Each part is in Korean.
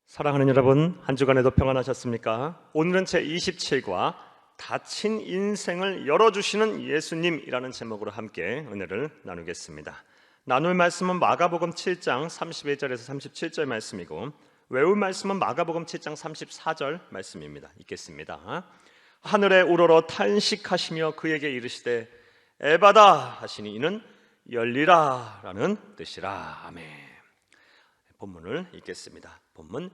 사랑하는 여러분, 한 주간에도 평안하셨습니까? 오늘은 제27과 닫힌 인생을 열어주시는 예수님이라는 제목으로 함께 은혜를 나누겠습니다. 나눌 말씀은 마가복음 7장 31절에서 37절 말씀이고, 외울 말씀은 마가복음 7장 34절 말씀입니다. 읽겠습니다. 하늘에 우러러 탄식하시며 그에게 이르시되 에바다 하시니 이는 열리라 라는 뜻이라. 아멘. 본문을 읽겠습니다. 본문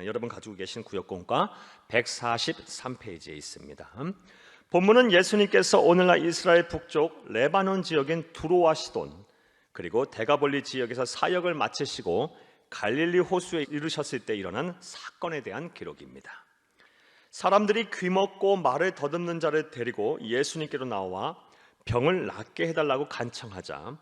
여러분 가지고 계신 구역공과 143페이지에 있습니다. 본문은 예수님께서 오늘날 이스라엘 북쪽 레바논 지역인 두로와 시돈 그리고 데가볼리 지역에서 사역을 마치시고 갈릴리 호수에 이르셨을 때 일어난 사건에 대한 기록입니다. 사람들이 귀먹고 말을 더듬는 자를 데리고 예수님께로 나와 병을 낫게 해달라고 간청하자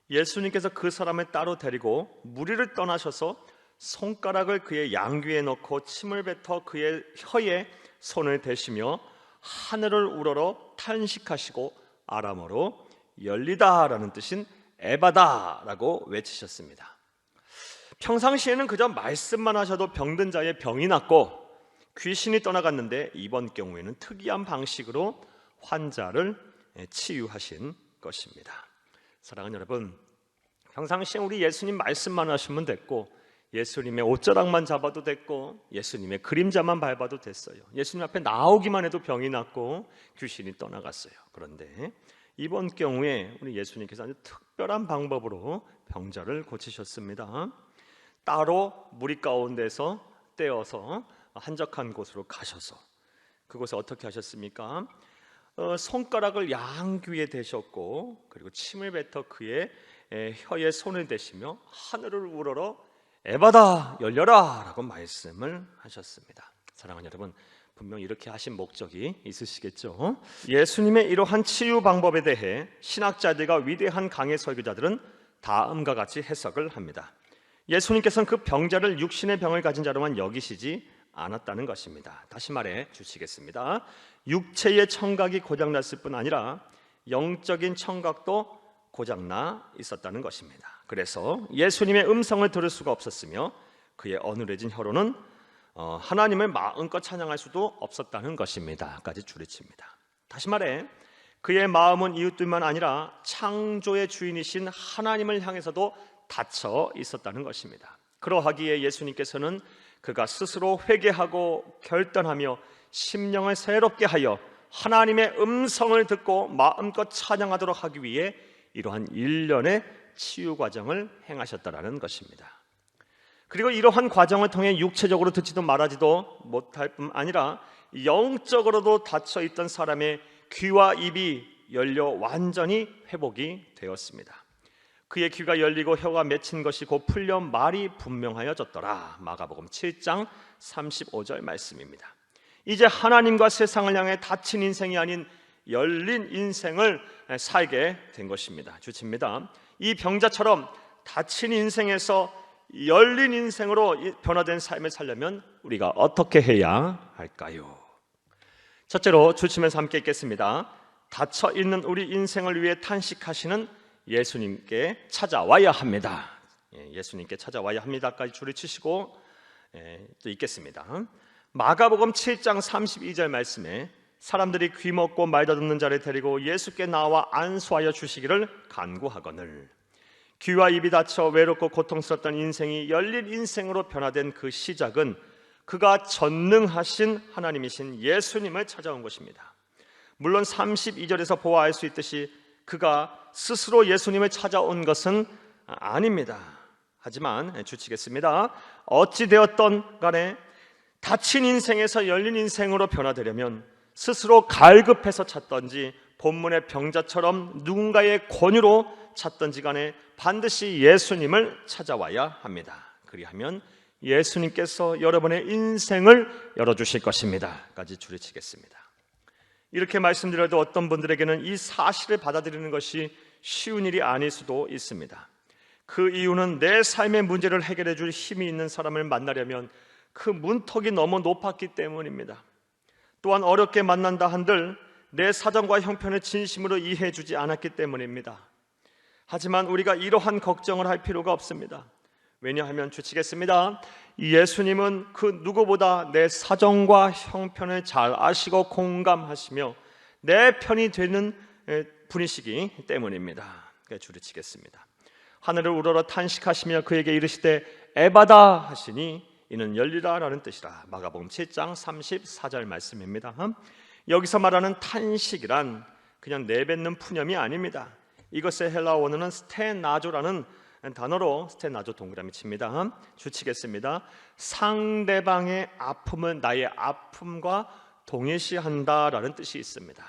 예수님께서 그 사람을 따로 데리고 무리를 떠나셔서 손가락을 그의 양귀에 넣고 침을 뱉어 그의 혀에 손을 대시며 하늘을 우러러 탄식하시고 아람어로 열리다라는 뜻인 에바다라고 외치셨습니다. 평상시에는 그저 말씀만 하셔도 병든 자의 병이 낫고 귀신이 떠나갔는데 이번 경우에는 특이한 방식으로 환자를 치유하신 것입니다. 사랑하는 여러분, 평상시에 우리 예수님 말씀만 하시면 됐고 예수님의 옷자락만 잡아도 됐고 예수님의 그림자만 밟아도 됐어요. 예수님 앞에 나오기만 해도 병이 낫고 귀신이 떠나갔어요. 그런데 이번 경우에 우리 예수님께서 아주 특별한 방법으로 병자를 고치셨습니다. 따로 무리 가운데서 떼어서 한적한 곳으로 가셔서 그곳에 어떻게 하셨습니까? 손가락을 양귀에 대셨고 그리고 침을 뱉어 그의 혀에 손을 대시며 하늘을 우러러 에바다 열려라 라고 말씀을 하셨습니다. 사랑하는 여러분, 분명 이렇게 하신 목적이 있으시겠죠? 예수님의 이러한 치유 방법에 대해 신학자들과 위대한 강해 설교자들은 다음과 같이 해석을 합니다. 예수님께서는 그 병자를 육신의 병을 가진 자로만 여기시지 않았다는 것입니다. 다시 말해 주시겠습니다. 육체의 청각이 고장났을 뿐 아니라 영적인 청각도 고장나 있었다는 것입니다. 그래서 예수님의 음성을 들을 수가 없었으며 그의 어눌해진 혀로는 하나님을 마음껏 찬양할 수도 없었다는 것입니다. 까지 줄이칩니다. 다시 말해 그의 마음은 이웃들만 아니라 창조의 주인이신 하나님을 향해서도 닫혀 있었다는 것입니다. 그러하기에 예수님께서는 그가 스스로 회개하고 결단하며 심령을 새롭게 하여 하나님의 음성을 듣고 마음껏 찬양하도록 하기 위해 이러한 일련의 치유 과정을 행하셨다라는 것입니다. 그리고 이러한 과정을 통해 육체적으로 듣지도 말하지도 못할 뿐 아니라 영적으로도 닫혀 있던 사람의 귀와 입이 열려 완전히 회복이 되었습니다. 그의 귀가 열리고 혀가 맺힌 것이 곧 풀려 말이 분명하여졌더라. 마가복음 7장 35절 말씀입니다. 이제 하나님과 세상을 향해 닫힌 인생이 아닌 열린 인생을 살게 된 것입니다. 주칩니다. 이 병자처럼 닫힌 인생에서 열린 인생으로 변화된 삶을 살려면 우리가 어떻게 해야 할까요? 첫째로 주치면서 함께 읽겠습니다. 닫혀 있는 우리 인생을 위해 탄식하시는 예수님께 찾아와야 합니다. 예수님께 찾아와야 합니다까지 줄을 치시고 또 읽겠습니다. 마가복음 7장 32절 말씀에 사람들이 귀먹고 말 더듬는 자를 데리고 예수께 나와 안수하여 주시기를 간구하거늘 귀와 입이 닫혀 외롭고 고통스럽던 인생이 열린 인생으로 변화된 그 시작은 그가 전능하신 하나님이신 예수님을 찾아온 것입니다. 물론 32절에서 보아 알 수 있듯이 그가 스스로 예수님을 찾아온 것은 아닙니다. 하지만 주치겠습니다. 어찌 되었던 간에 닫힌 인생에서 열린 인생으로 변화되려면 스스로 갈급해서 찾던지 본문의 병자처럼 누군가의 권유로 찾던지 간에 반드시 예수님을 찾아와야 합니다. 그리하면 예수님께서 여러분의 인생을 열어주실 것입니다. 까지 줄이치겠습니다. 이렇게 말씀드려도 어떤 분들에게는 이 사실을 받아들이는 것이 쉬운 일이 아닐 수도 있습니다. 그 이유는 내 삶의 문제를 해결해 줄 힘이 있는 사람을 만나려면 그 문턱이 너무 높았기 때문입니다. 또한 어렵게 만난다 한들 내 사정과 형편을 진심으로 이해해 주지 않았기 때문입니다. 하지만 우리가 이러한 걱정을 할 필요가 없습니다. 왜냐하면 주치겠습니다. 예수님은 그 누구보다 내 사정과 형편을 잘 아시고 공감하시며 내 편이 되는 분이시기 때문입니다. 줄을 치겠습니다. 하늘을 우러러 탄식하시며 그에게 이르시되 에바다 하시니 이는 열리라 라는 뜻이라. 마가복음 7장 34절 말씀입니다. 여기서 말하는 탄식이란 그냥 내뱉는 푸념이 아닙니다. 이것의 헬라어 원어는 스테나조라는 단어로 스테나조 동그라미 칩니다. 주치겠습니다. 상대방의 아픔은 나의 아픔과 동일시한다라는 뜻이 있습니다.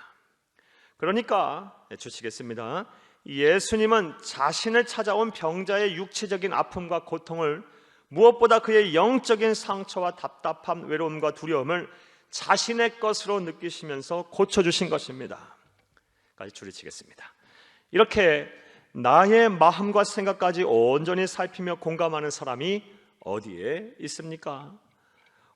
그러니까 주치겠습니다. 예수님은 자신을 찾아온 병자의 육체적인 아픔과 고통을 무엇보다 그의 영적인 상처와 답답함, 외로움과 두려움을 자신의 것으로 느끼시면서 고쳐주신 것입니다. 까지 줄을 치겠습니다. 이렇게 나의 마음과 생각까지 온전히 살피며 공감하는 사람이 어디에 있습니까?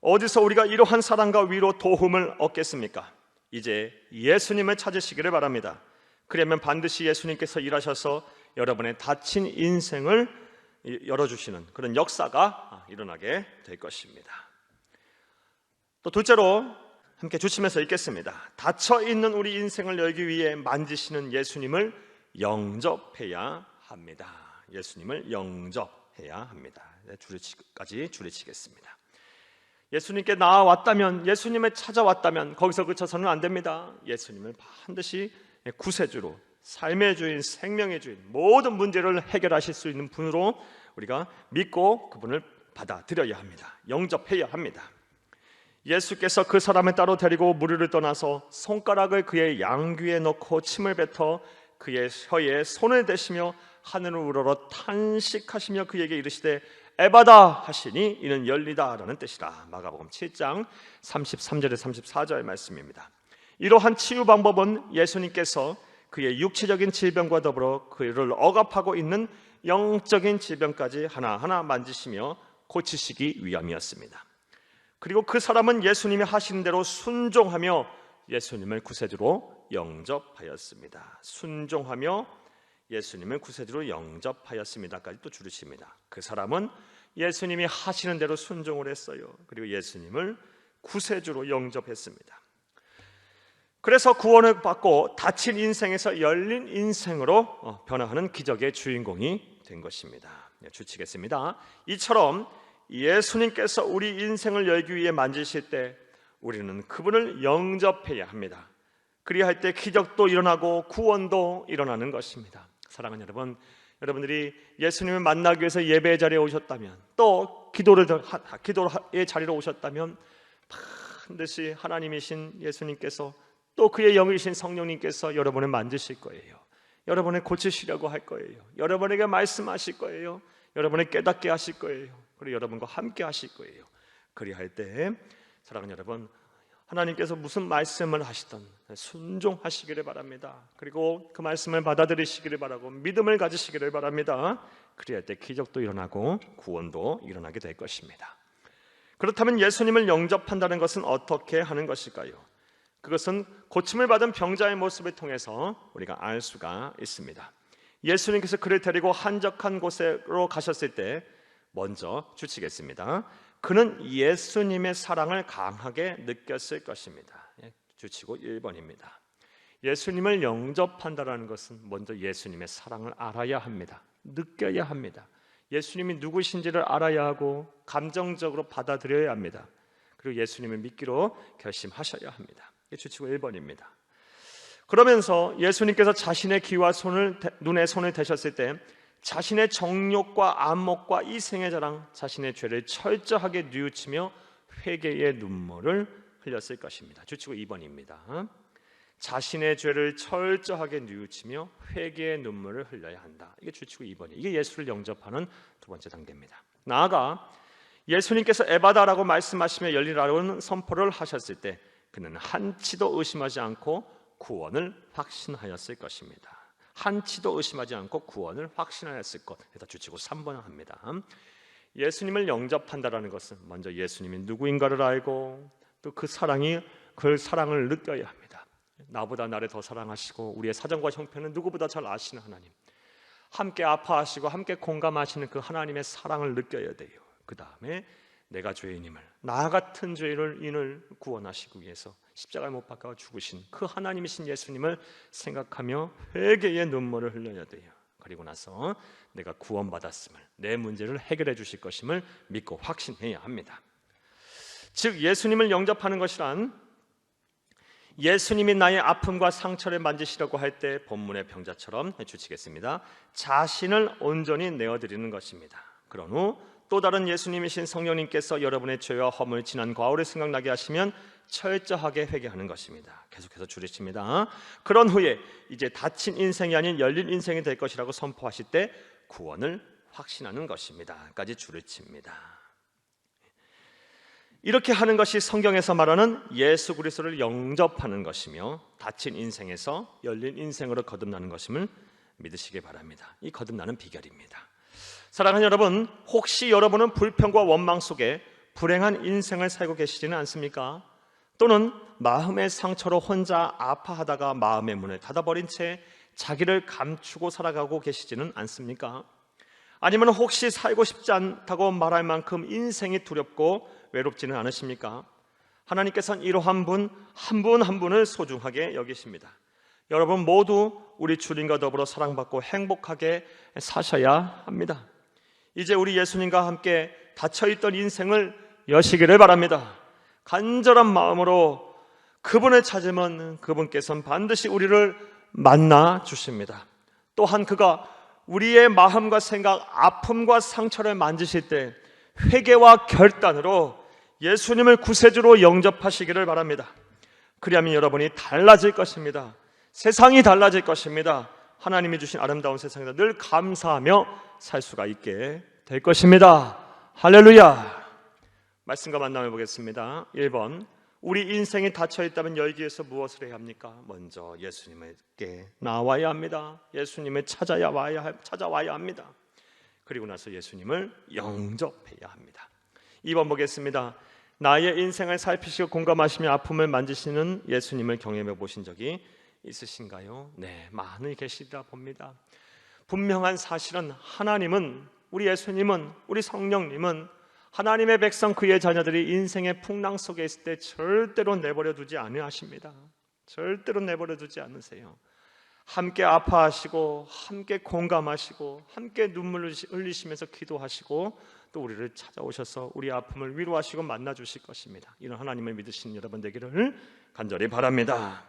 어디서 우리가 이러한 사랑과 위로 도움을 얻겠습니까? 이제 예수님을 찾으시기를 바랍니다. 그러면 반드시 예수님께서 일하셔서 여러분의 닫힌 인생을 열어주시는 그런 역사가 일어나게 될 것입니다. 또 둘째로 함께 주치면서 읽겠습니다. 닫혀있는 우리 인생을 열기 위해 만지시는 예수님을 영접해야 합니다. 예수님을 영접해야 합니다. 줄을 치겠습니다. 예수님께 나아왔다면, 예수님을 찾아왔다면 거기서 그쳐서는 안 됩니다. 예수님을 반드시 구세주로, 삶의 주인, 생명의 주인, 모든 문제를 해결하실 수 있는 분으로 우리가 믿고 그분을 받아들여야 합니다. 영접해야 합니다. 예수께서 그 사람을 따로 데리고 무리를 떠나서 손가락을 그의 양귀에 넣고 침을 뱉어 그의 혀에 손을 대시며 하늘을 우러러 탄식하시며 그에게 이르시되 에바다 하시니 이는 열리다라는 뜻이라. 마가복음 7장 33절에 34절 말씀입니다. 이러한 치유 방법은 예수님께서 그의 육체적인 질병과 더불어 그를 억압하고 있는 영적인 질병까지 하나하나 만지시며 고치시기 위함이었습니다. 그리고 그 사람은 예수님이 하신 대로 순종하며 예수님을 구세주로 영접하였습니다. 순종하며 예수님을 구세주로 영접하였습니다까지 또 줄이십니다. 그 사람은 예수님이 하시는 대로 순종을 했어요. 그리고 예수님을 구세주로 영접했습니다. 그래서 구원을 받고 닫힌 인생에서 열린 인생으로 변화하는 기적의 주인공이 된 것입니다. 주치겠습니다. 이처럼 예수님께서 우리 인생을 열기 위해 만지실 때 우리는 그분을 영접해야 합니다. 그리할 때 기적도 일어나고 구원도 일어나는 것입니다. 사랑하는 여러분, 여러분들이 예수님을 만나기 위해서 예배의 자리에 오셨다면, 또 기도의 자리로 오셨다면 반드시 하나님이신 예수님께서 또 그의 영이신 성령님께서 여러분을 만지실 거예요. 여러분을 고치시려고 할 거예요. 여러분에게 말씀하실 거예요. 여러분을 깨닫게 하실 거예요. 그리고 여러분과 함께 하실 거예요. 그리할 때 사랑하는 여러분, 하나님께서 무슨 말씀을 하시든 순종하시기를 바랍니다. 그리고 그 말씀을 받아들이시기를 바라고 믿음을 가지시기를 바랍니다. 그리할 때 기적도 일어나고 구원도 일어나게 될 것입니다. 그렇다면 예수님을 영접한다는 것은 어떻게 하는 것일까요? 그것은 고침을 받은 병자의 모습을 통해서 우리가 알 수가 있습니다. 예수님께서 그를 데리고 한적한 곳으로 가셨을 때 먼저 주치겠습니다. 그는 예수님의 사랑을 강하게 느꼈을 것입니다. 주치고 1번입니다. 예수님을 영접한다는 것은 먼저 예수님의 사랑을 알아야 합니다. 느껴야 합니다. 예수님이 누구신지를 알아야 하고 감정적으로 받아들여야 합니다. 그리고 예수님을 믿기로 결심하셔야 합니다. 주치고 1번입니다. 그러면서 예수님께서 자신의 귀와 눈에 손을 대셨을 때 자신의 정욕과 안목과 이생의 자랑, 자신의 죄를 철저하게 뉘우치며 회개의 눈물을 흘렸을 것입니다. 주치고 2번입니다. 자신의 죄를 철저하게 뉘우치며 회개의 눈물을 흘려야 한다. 이게 주치고 2번이에요. 이게 예수를 영접하는 두 번째 단계입니다. 나아가 예수님께서 에바다라고 말씀하시며 열리라는 선포를 하셨을 때 그는 한치도 의심하지 않고 구원을 확신하였을 것입니다. 한치도 의심하지 않고 구원을 확신하였을 것. 그래서 주치고 3번을 합니다. 예수님을 영접한다라는 것은 먼저 예수님이 누구인가를 알고 또 그 사랑을 느껴야 합니다. 나보다 나를 더 사랑하시고 우리의 사정과 형편은 누구보다 잘 아시는 하나님, 함께 아파하시고 함께 공감하시는 그 하나님의 사랑을 느껴야 돼요. 그 다음에 내가 죄인임을, 나 같은 죄인을 구원하시기 위해서 십자가에 못 박아 죽으신 그 하나님이신 예수님을 생각하며 회개의 눈물을 흘려야 돼요. 그리고 나서 내가 구원받았음을, 내 문제를 해결해 주실 것임을 믿고 확신해야 합니다. 즉 예수님을 영접하는 것이란 예수님이 나의 아픔과 상처를 만지시려고 할 때 본문의 병자처럼 해주시겠습니다. 자신을 온전히 내어드리는 것입니다. 그런 후 또 다른 예수님이신 성령님께서 여러분의 죄와 허물, 지난 과오를 생각나게 하시면 철저하게 회개하는 것입니다. 계속해서 줄이십니다. 그런 후에 이제 닫힌 인생이 아닌 열린 인생이 될 것이라고 선포하실 때 구원을 확신하는 것입니다. 까지 줄을 칩니다. 이렇게 하는 것이 성경에서 말하는 예수 그리스도를 영접하는 것이며 닫힌 인생에서 열린 인생으로 거듭나는 것임을 믿으시기 바랍니다. 이 거듭나는 비결입니다. 사랑하는 여러분, 혹시 여러분은 불평과 원망 속에 불행한 인생을 살고 계시지는 않습니까? 또는 마음의 상처로 혼자 아파하다가 마음의 문을 닫아버린 채 자기를 감추고 살아가고 계시지는 않습니까? 아니면 혹시 살고 싶지 않다고 말할 만큼 인생이 두렵고 외롭지는 않으십니까? 하나님께서는 이러한 분 한 분 한 분을 소중하게 여기십니다. 여러분 모두 우리 주님과 더불어 사랑받고 행복하게 사셔야 합니다. 이제 우리 예수님과 함께 닫혀있던 인생을 여시기를 바랍니다. 간절한 마음으로 그분을 찾으면 그분께서는 반드시 우리를 만나 주십니다. 또한 그가 우리의 마음과 생각, 아픔과 상처를 만지실 때 회개와 결단으로 예수님을 구세주로 영접하시기를 바랍니다. 그리하면 여러분이 달라질 것입니다. 세상이 달라질 것입니다. 하나님이 주신 아름다운 세상에서 늘 감사하며 살 수가 있게 될 것입니다. 할렐루야. 말씀과 만남해 보겠습니다. 1번, 우리 인생이 닫혀있다면 열기 위해서 무엇을 해야 합니까? 먼저 예수님께 나와야 합니다. 예수님을 찾아와야 합니다. 그리고 나서 예수님을 영접해야 합니다. 2번 보겠습니다. 나의 인생을 살피시고 공감하시며 아픔을 만지시는 예수님을 경험해 보신 적이 있으신가요? 네, 많이 계시다 봅니다. 분명한 사실은 하나님은, 우리 예수님은, 우리 성령님은 하나님의 백성 그의 자녀들이 인생의 풍랑 속에 있을 때 절대로 내버려 두지 않으십니다. 절대로 내버려 두지 않으세요. 함께 아파하시고 함께 공감하시고 함께 눈물을 흘리시면서 기도하시고 또 우리를 찾아오셔서 우리 아픔을 위로하시고 만나주실 것입니다. 이런 하나님을 믿으시는 여러분 되기를 간절히 바랍니다.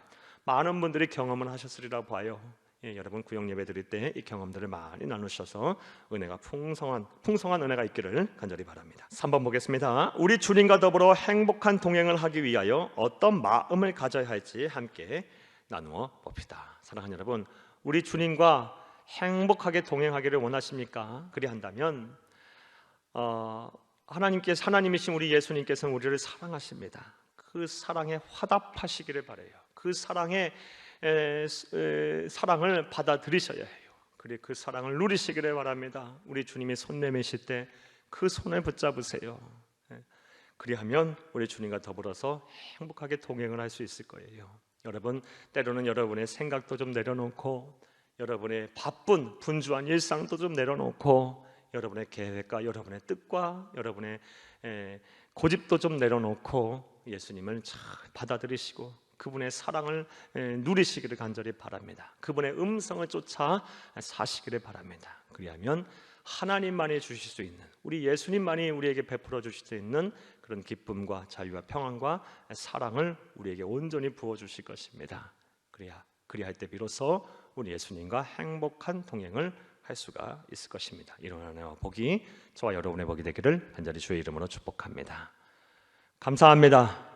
많은 분들이 경험을 하셨으리라 봐요. 여러분 구역 예배 드릴 때 이 경험들을 많이 나누셔서 은혜가 풍성한 은혜가 있기를 간절히 바랍니다. 3번 보겠습니다. 우리 주님과 더불어 행복한 동행을 하기 위하여 어떤 마음을 가져야 할지 함께 나누어 봅시다. 사랑하는 여러분, 우리 주님과 행복하게 동행하기를 원하십니까? 그리한다면 하나님이신 우리 예수님께서는 우리를 사랑하십니다. 그 사랑에 화답하시기를 바라요. 그 사랑을 받아들이셔야 해요. 그리고 그 사랑을 누리시기를 바랍니다. 우리 주님이 손 내미실 때 그 손을 붙잡으세요. 그리하면 우리 주님과 더불어서 행복하게 동행을 할 수 있을 거예요. 여러분, 때로는 여러분의 생각도 좀 내려놓고 여러분의 바쁜 분주한 일상도 좀 내려놓고 여러분의 계획과 여러분의 뜻과 여러분의 고집도 좀 내려놓고 예수님을 잘 받아들이시고 그분의 사랑을 누리시기를 간절히 바랍니다. 그분의 음성을 쫓아 사시기를 바랍니다. 그리하면 하나님만이 주실 수 있는, 우리 예수님만이 우리에게 베풀어 주실 수 있는 그런 기쁨과 자유와 평안과 사랑을 우리에게 온전히 부어주실 것입니다. 그리할 때 비로소 우리 예수님과 행복한 동행을 할 수가 있을 것입니다. 이런 은혜와 복이 저와 여러분의 복이 되기를 간절히 주의 이름으로 축복합니다. 감사합니다.